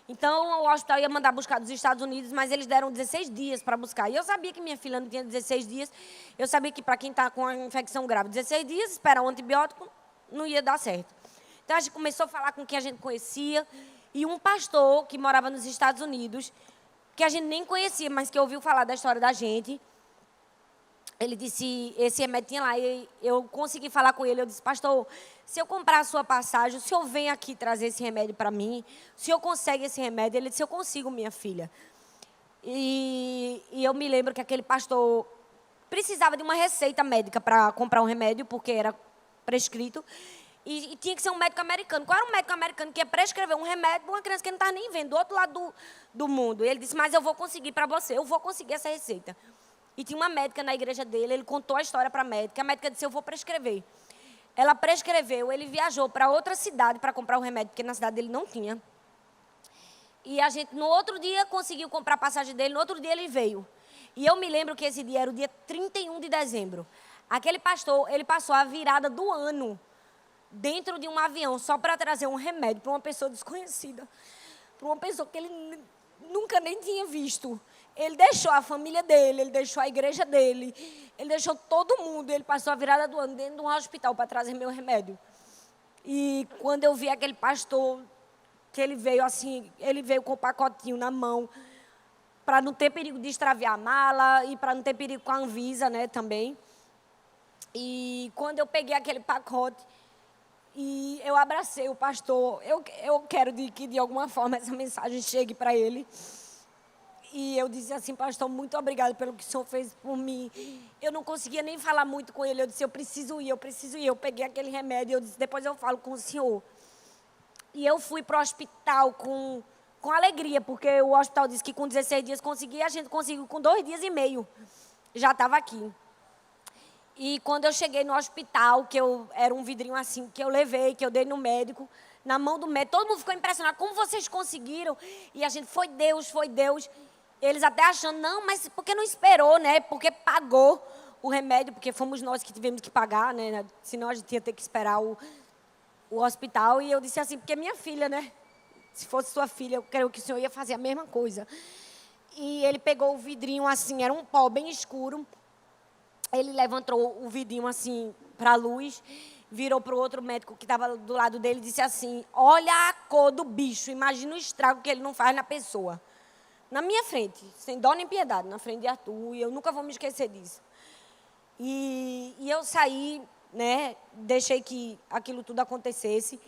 Então, o hospital ia mandar buscar dos Estados Unidos, mas eles deram 16 dias para buscar. E eu sabia que minha filha não tinha 16 dias. Eu sabia que para quem está com a infecção grave, 16 dias, esperar um antibiótico, não ia dar certo. Então, a gente começou a falar com quem a gente conhecia. E um pastor que morava nos Estados Unidos, que a gente nem conhecia, mas que ouviu falar da história da gente, ele disse, esse remédio tinha lá, e eu consegui falar com ele. Eu disse: pastor, se eu comprar a sua passagem, o senhor vem aqui trazer esse remédio para mim? O senhor consegue esse remédio? Ele disse: eu consigo, minha filha. E eu me lembro que aquele pastor precisava de uma receita médica para comprar um remédio, porque era prescrito. E tinha que ser um médico americano. Qual era um médico americano que ia prescrever um remédio para uma criança que não estava nem vendo, do outro lado do mundo? E ele disse, mas eu vou conseguir para você, eu vou conseguir essa receita. E tinha uma médica na igreja dele, ele contou a história para a médica disse, eu vou prescrever. Ela prescreveu, ele viajou para outra cidade para comprar o remédio, porque na cidade dele não tinha. E a gente, no outro dia, conseguiu comprar a passagem dele, no outro dia ele veio. E eu me lembro que esse dia era o dia 31 de dezembro. Aquele pastor, ele passou a virada do ano dentro de um avião só para trazer um remédio para uma pessoa desconhecida, para uma pessoa que ele nunca nem tinha visto. Ele deixou a família dele, ele deixou a igreja dele, ele deixou todo mundo. Ele passou a virada do ano dentro de um hospital para trazer meu remédio. E quando eu vi aquele pastor, que ele veio assim, ele veio com o pacotinho na mão, para não ter perigo de extraviar a mala e para não ter perigo com a Anvisa, né, também. E quando eu peguei aquele pacote e eu abracei o pastor, eu quero que de alguma forma essa mensagem chegue para ele. E eu disse assim, pastor, muito obrigado pelo que o senhor fez por mim. Eu não conseguia nem falar muito com ele, eu disse, eu preciso ir. Eu peguei aquele remédio, eu disse, depois eu falo com o senhor. E eu fui para o hospital com alegria, porque o hospital disse que com 16 dias conseguia, a gente conseguiu com 2 dias e meio. Já estava aqui. E quando eu cheguei no hospital, era um vidrinho assim, que eu levei, que eu dei no médico, na mão do médico, todo mundo ficou impressionado, como vocês conseguiram? E a gente, foi Deus. Eles até achando, não, mas por que não esperou, né? Porque pagou o remédio, porque fomos nós que tivemos que pagar, né? Senão a gente ia ter que esperar o hospital. E eu disse assim, porque é minha filha, né? Se fosse sua filha, eu creio que o senhor ia fazer a mesma coisa. E ele pegou o vidrinho assim, era um pó bem escuro. Ele levantou o vidrinho assim para a luz, virou para o outro médico que estava do lado dele e disse assim, olha a cor do bicho, imagina o estrago que ele não faz na pessoa. Na minha frente, sem dó nem piedade, na frente de Arthur, e eu nunca vou me esquecer disso. E eu saí, né, deixei que aquilo tudo acontecesse.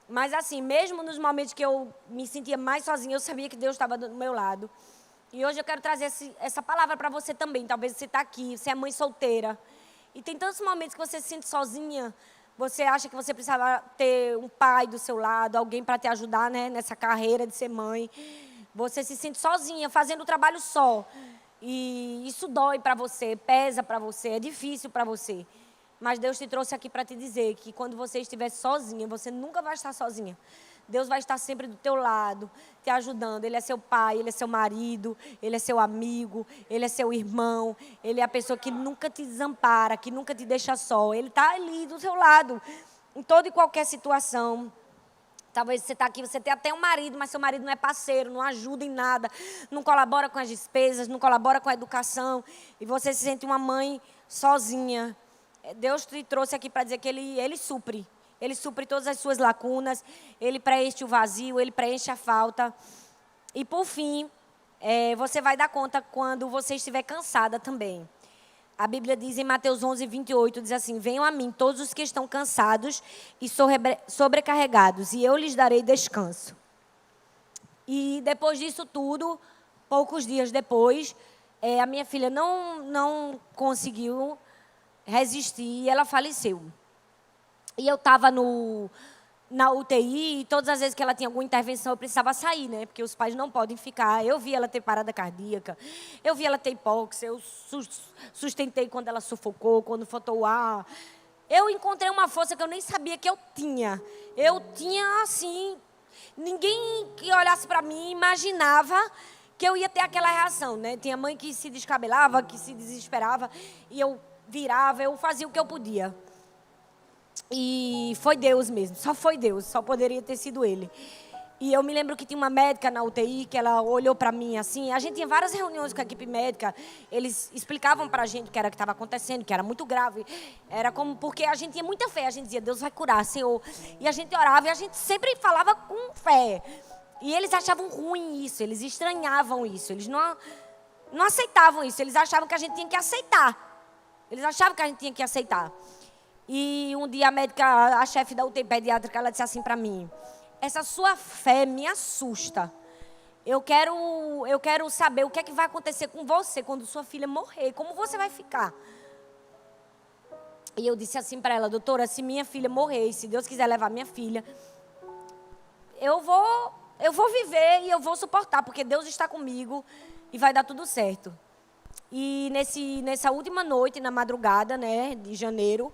Mas assim, mesmo nos momentos que eu me sentia mais sozinha, eu sabia que Deus estava do meu lado. E hoje eu quero trazer essa palavra para você também. Talvez você está aqui, você é mãe solteira. E tem tantos momentos que você se sente sozinha, você acha que você precisava ter um pai do seu lado, alguém para te ajudar, né, nessa carreira de ser mãe. Você se sente sozinha, fazendo o trabalho só. E isso dói para você, pesa para você, é difícil para você. Mas Deus te trouxe aqui para te dizer que quando você estiver sozinha, você nunca vai estar sozinha. Deus vai estar sempre do teu lado, te ajudando. Ele é seu pai, ele é seu marido, ele é seu amigo, ele é seu irmão. Ele é a pessoa que nunca te desampara, que nunca te deixa só. Ele está ali do seu lado, em toda e qualquer situação. Talvez você está aqui, você tem até um marido, mas seu marido não é parceiro, não ajuda em nada, não colabora com as despesas, não colabora com a educação. E você se sente uma mãe sozinha. Deus te trouxe aqui para dizer que Ele supre. Ele supre todas as suas lacunas, Ele preenche o vazio, Ele preenche a falta. E, por fim, você vai dar conta quando você estiver cansada também. A Bíblia diz em Mateus 11, 28, diz assim, venham a mim todos os que estão cansados e sobrecarregados, e eu lhes darei descanso. E depois disso tudo, poucos dias depois, a minha filha não conseguiu resistir e ela faleceu. E eu estava na UTI e todas as vezes que ela tinha alguma intervenção eu precisava sair, né? Porque os pais não podem ficar. Eu vi ela ter parada cardíaca, eu vi ela ter hipóxia, eu sustentei quando ela sufocou, quando faltou o ar. Eu encontrei uma força que eu nem sabia que eu tinha. Eu tinha, assim, ninguém que olhasse para mim imaginava que eu ia ter aquela reação, né? Tinha mãe que se descabelava, que se desesperava, e eu virava, eu fazia o que eu podia. E foi Deus mesmo, só foi Deus, só poderia ter sido Ele. E eu me lembro que tinha uma médica na UTI que ela olhou para mim assim. A gente tinha várias reuniões com a equipe médica. Eles explicavam para a gente o que era que estava acontecendo, que era muito grave. Era como porque a gente tinha muita fé. A gente dizia, Deus vai curar, Senhor. E a gente orava e a gente sempre falava com fé. E eles achavam ruim isso, eles estranhavam isso. Eles não aceitavam isso, eles achavam que a gente tinha que aceitar. Eles achavam que a gente tinha que aceitar. E um dia a médica, a chefe da UTI pediátrica, ela disse assim para mim, essa sua fé me assusta. eu quero saber o que é que vai acontecer com você quando sua filha morrer, como você vai ficar. E eu disse assim para ela: doutora, se minha filha morrer, se Deus quiser levar minha filha, eu vou viver e eu vou suportar, porque Deus está comigo e vai dar tudo certo. E nessa última noite, na madrugada, né, de janeiro,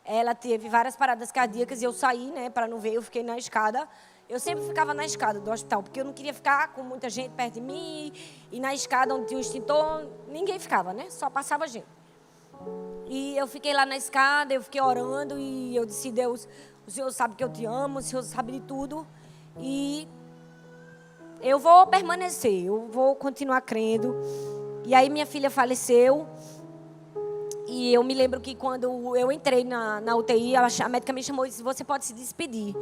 ela teve várias paradas cardíacas e eu saí, né, para não ver, eu fiquei na escada. Eu sempre ficava na escada do hospital, porque eu não queria ficar com muita gente perto de mim. E na escada onde tinha um extintor, ninguém ficava, né, só passava gente. E eu fiquei lá na escada, eu fiquei orando e eu disse: Deus, o Senhor sabe que eu te amo, o Senhor sabe de tudo. E eu vou permanecer, eu vou continuar crendo. E aí minha filha faleceu. E eu me lembro que quando eu entrei na UTI, a médica me chamou e disse: você pode se despedir.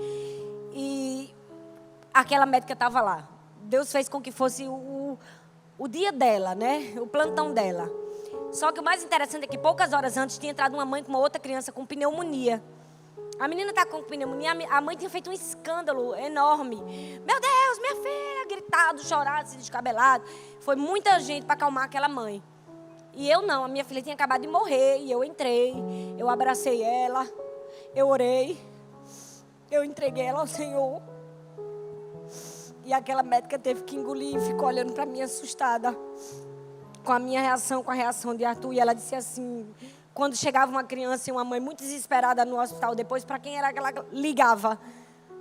E aquela médica estava lá. Deus fez com que fosse o dia dela, né? O plantão dela. Só que o mais interessante é que poucas horas antes tinha entrado uma mãe com uma outra criança com pneumonia. A menina está com pneumonia, a mãe tinha feito um escândalo enorme. Meu Deus, minha filha, gritado, chorado, se descabelado. Foi muita gente para acalmar aquela mãe. E eu não, a minha filha tinha acabado de morrer. E eu entrei, eu abracei ela, eu orei, eu entreguei ela ao Senhor. E aquela médica teve que engolir e ficou olhando para mim assustada com a minha reação, com a reação de Arthur. E ela disse assim: quando chegava uma criança e uma mãe muito desesperada no hospital, depois para quem era que ela ligava?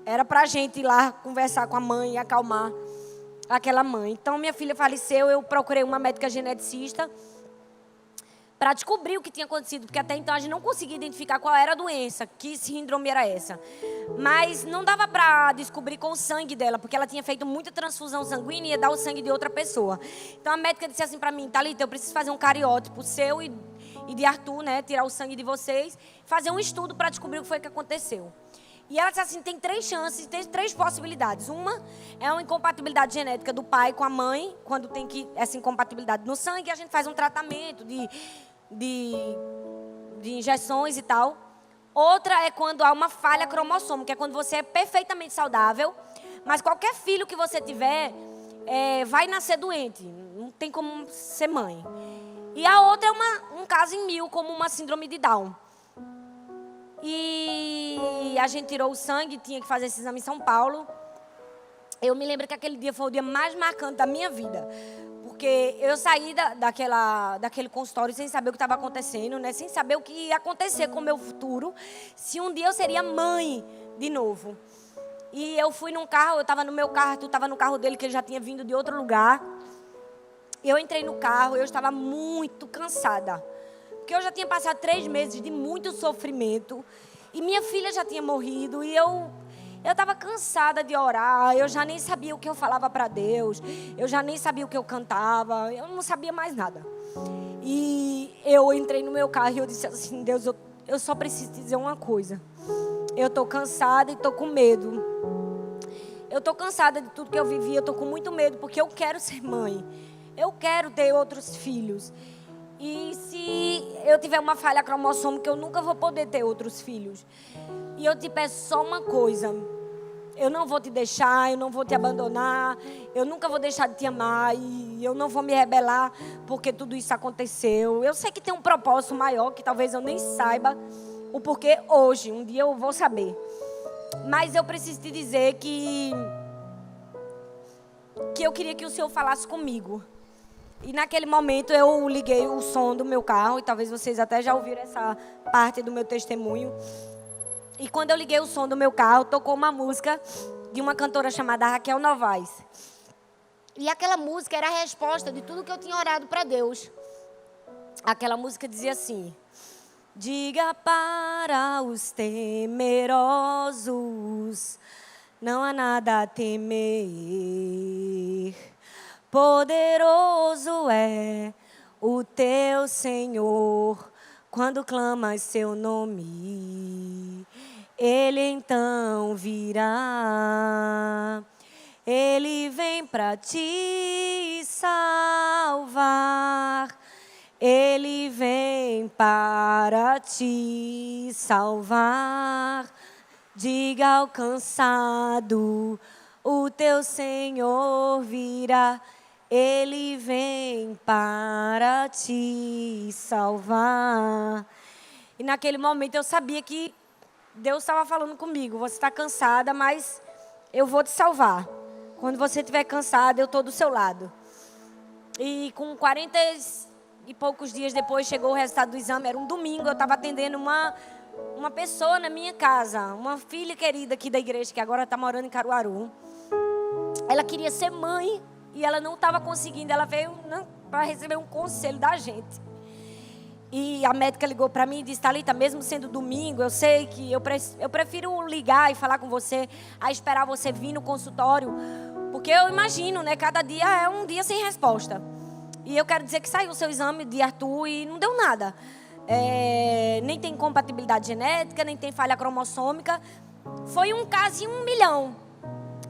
Era para a gente ir lá conversar com a mãe e acalmar aquela mãe. Então minha filha faleceu, eu procurei uma médica geneticista para descobrir o que tinha acontecido, porque até então a gente não conseguia identificar qual era a doença, que síndrome era essa. Mas não dava para descobrir com o sangue dela, porque ela tinha feito muita transfusão sanguínea e ia dar o sangue de outra pessoa. Então a médica disse assim para mim: Thalita, eu preciso fazer um cariótipo seu e de Arthur, né, tirar o sangue de vocês, fazer um estudo para descobrir o que foi que aconteceu. E ela disse assim: tem 3 chances, tem 3 possibilidades. Uma é uma incompatibilidade genética do pai com a mãe, quando tem essa incompatibilidade no sangue, a gente faz um tratamento de injeções e tal. Outra é quando há uma falha cromossômica, que é quando você é perfeitamente saudável, mas qualquer filho que você tiver vai nascer doente, não tem como ser mãe. E a outra é um caso em 1000, como uma síndrome de Down. E a gente tirou o sangue, tinha que fazer esse exame em São Paulo. Eu me lembro que aquele dia foi o dia mais marcante da minha vida. Porque eu saí daquele consultório sem saber o que estava acontecendo, né? Sem saber o que ia acontecer com o meu futuro. Se um dia eu seria mãe de novo. E eu fui num carro, eu estava no meu carro, tu estava no carro dele, que ele já tinha vindo de outro lugar. Eu entrei no carro, eu estava muito cansada. Porque eu já tinha passado 3 meses de muito sofrimento. E minha filha já tinha morrido. E eu estava cansada de orar. Eu já nem sabia o que eu falava para Deus. Eu já nem sabia o que eu cantava. Eu não sabia mais nada. E eu entrei no meu carro e eu disse assim: Deus, eu só preciso te dizer uma coisa. Eu estou cansada e estou com medo. Eu estou cansada de tudo que eu vivi. Eu estou com muito medo porque eu quero ser mãe. Eu quero ter outros filhos. E se eu tiver uma falha cromossômica, eu nunca vou poder ter outros filhos. E eu te peço só uma coisa: eu não vou te deixar, eu não vou te abandonar, eu nunca vou deixar de te amar e eu não vou me rebelar porque tudo isso aconteceu. Eu sei que tem um propósito maior que talvez eu nem saiba o porquê hoje, um dia eu vou saber. Mas eu preciso te dizer que eu queria que o Senhor falasse comigo. E naquele momento eu liguei o som do meu carro, e talvez vocês até já ouviram essa parte do meu testemunho. E quando eu liguei o som do meu carro, tocou uma música de uma cantora chamada Raquel Novaes. E aquela música era a resposta de tudo que eu tinha orado para Deus. Aquela música dizia assim: diga para os temerosos, não há nada a temer. Poderoso é o teu Senhor, quando clamas seu nome. Ele então virá, Ele vem para te salvar. Ele vem para te salvar. Diga ao cansado, o teu Senhor virá. Ele vem para te salvar. E naquele momento eu sabia que Deus estava falando comigo. Você está cansada, mas eu vou te salvar. Quando você estiver cansada, eu estou do seu lado. E com 40 e poucos dias depois chegou o resultado do exame. Era um domingo, eu estava atendendo uma pessoa na minha casa. Uma filha querida aqui da igreja, que agora está morando em Caruaru. Ela queria ser mãe e ela não estava conseguindo. Ela veio para receber um conselho da gente. E a médica ligou para mim e disse: Thalita, mesmo sendo domingo, eu sei que eu prefiro ligar e falar com você a esperar você vir no consultório. Porque eu imagino, né? Cada dia é um dia sem resposta. E eu quero dizer que saiu o seu exame de Arthur e não deu nada. Nem tem compatibilidade genética, nem tem falha cromossômica. Foi um caso em 1 milhão.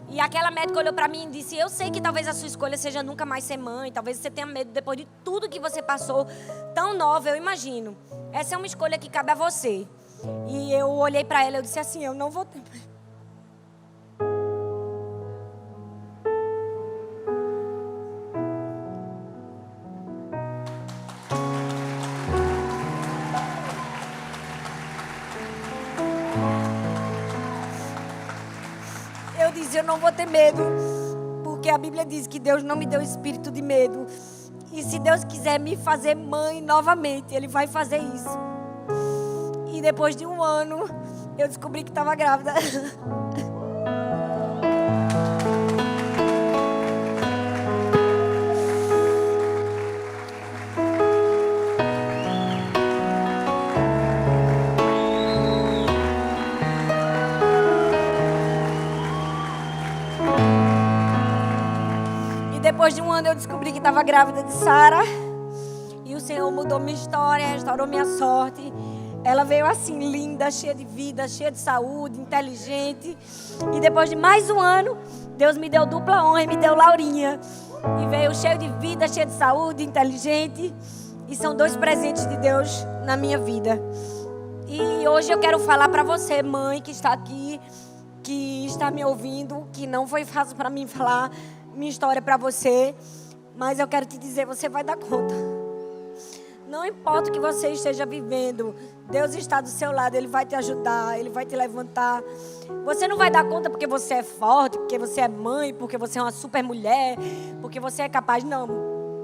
E aquela médica olhou para mim e disse: eu sei que talvez a sua escolha seja nunca mais ser mãe. Talvez você tenha medo depois de tudo que você passou. Tão nova, eu imagino. Essa é uma escolha que cabe a você. E eu olhei para ela e disse assim: eu não vou ter. Eu não vou ter medo, porque a Bíblia diz que Deus não me deu espírito de medo. E se Deus quiser me fazer mãe novamente, Ele vai fazer isso. E depois de 1 ano, eu descobri que estava grávida. Depois de 1 ano eu descobri que estava grávida de Sara. E o Senhor mudou minha história, restaurou minha sorte. Ela veio assim, linda, cheia de vida, cheia de saúde, inteligente. E depois de mais 1 ano, Deus me deu dupla honra e me deu Laurinha. E veio cheio de vida, cheia de saúde, inteligente. E são 2 presentes de Deus na minha vida. E hoje eu quero falar para você, mãe, que está aqui, que está me ouvindo, que não foi fácil para mim falar minha história para você, mas eu quero te dizer, você vai dar conta. Não importa o que você esteja vivendo, Deus está do seu lado, Ele vai te ajudar, Ele vai te levantar. Você não vai dar conta porque você é forte, porque você é mãe, porque você é uma super mulher, porque você é capaz, não,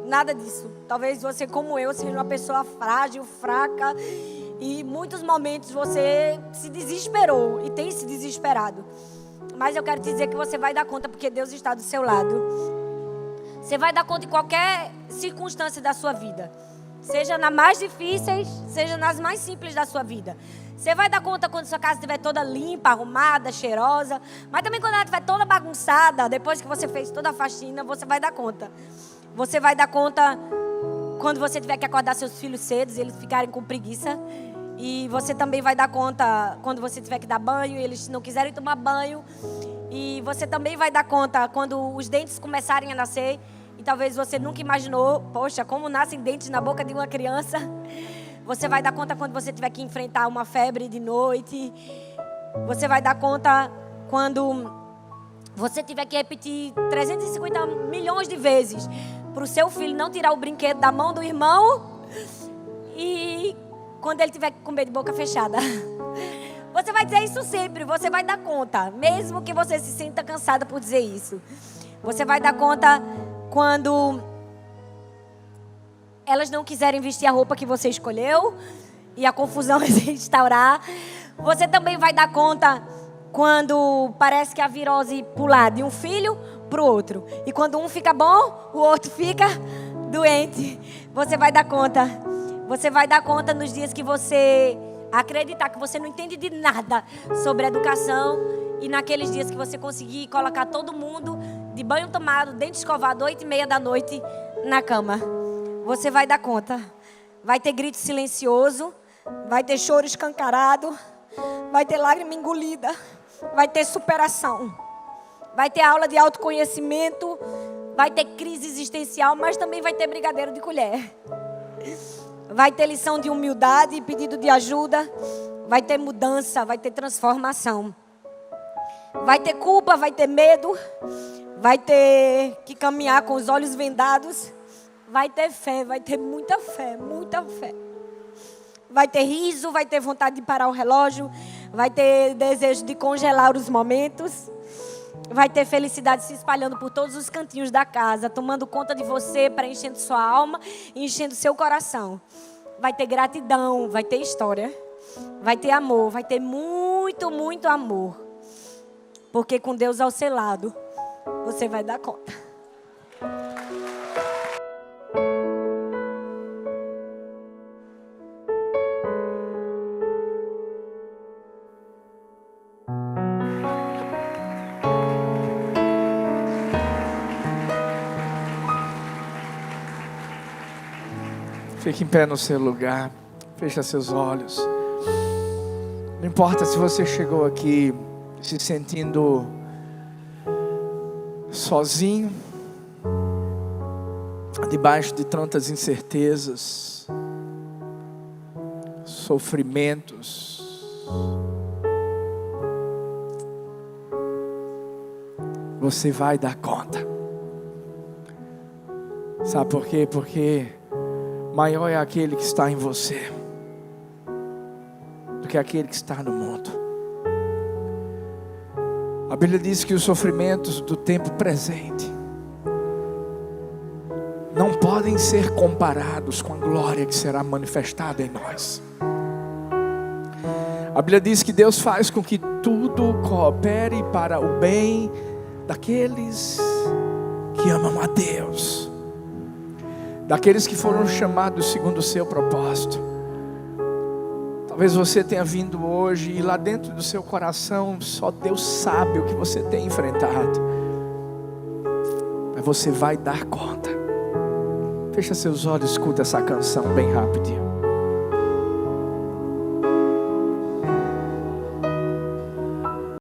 nada disso. Talvez você, como eu, seja uma pessoa frágil, fraca, e em muitos momentos você se desesperou e tem se desesperado. Mas eu quero te dizer que você vai dar conta porque Deus está do seu lado. Você vai dar conta em qualquer circunstância da sua vida. Seja nas mais difíceis, seja nas mais simples da sua vida. Você vai dar conta quando sua casa estiver toda limpa, arrumada, cheirosa. Mas também quando ela estiver toda bagunçada, depois que você fez toda a faxina, você vai dar conta. Você vai dar conta quando você tiver que acordar seus filhos cedo e eles ficarem com preguiça. E você também vai dar conta quando você tiver que dar banho e eles não quiserem tomar banho. E você também vai dar conta quando os dentes começarem a nascer. E talvez você nunca imaginou, poxa, como nascem dentes na boca de uma criança. Você vai dar conta quando você tiver que enfrentar uma febre de noite. Você vai dar conta quando você tiver que repetir 350 milhões de vezes para o seu filho não tirar o brinquedo da mão do irmão. E quando ele tiver que comer de boca fechada. Você vai dizer isso sempre, você vai dar conta. Mesmo que você se sinta cansada por dizer isso. Você vai dar conta quando elas não quiserem vestir a roupa que você escolheu e a confusão se instaurar. Você também vai dar conta quando parece que a virose pular de um filho para o outro. E quando um fica bom, o outro fica doente. Você vai dar conta. Você vai dar conta nos dias que você acreditar que você não entende de nada sobre educação. E naqueles dias que você conseguir colocar todo mundo de banho tomado, dente escovado, 8h30 da noite na cama. Você vai dar conta. Vai ter grito silencioso. Vai ter choro escancarado. Vai ter lágrima engolida. Vai ter superação. Vai ter aula de autoconhecimento. Vai ter crise existencial, mas também vai ter brigadeiro de colher. Vai ter lição de humildade e pedido de ajuda. Vai ter mudança, vai ter transformação. Vai ter culpa, vai ter medo, vai ter que caminhar com os olhos vendados. Vai ter fé, vai ter muita fé, muita fé. Vai ter riso, vai ter vontade de parar o relógio, vai ter desejo de congelar os momentos. Vai ter felicidade se espalhando por todos os cantinhos da casa, tomando conta de você, preenchendo sua alma e enchendo seu coração. Vai ter gratidão, vai ter história, vai ter amor, vai ter muito, muito amor. Porque com Deus ao seu lado, você vai dar conta. Fique em pé no seu lugar, feche seus olhos. Não importa se você chegou aqui se sentindo sozinho, debaixo de tantas incertezas, sofrimentos. Você vai dar conta. Sabe por quê? Porque maior é aquele que está em você do que aquele que está no mundo. A Bíblia diz que os sofrimentos do tempo presente não podem ser comparados com a glória que será manifestada em nós. A Bíblia diz que Deus faz com que tudo coopere para o bem daqueles que amam a Deus, daqueles que foram chamados segundo o seu propósito. Talvez você tenha vindo hoje e lá dentro do seu coração só Deus sabe o que você tem enfrentado, mas você vai dar conta. Fecha seus olhos, escuta essa canção bem rapidinho.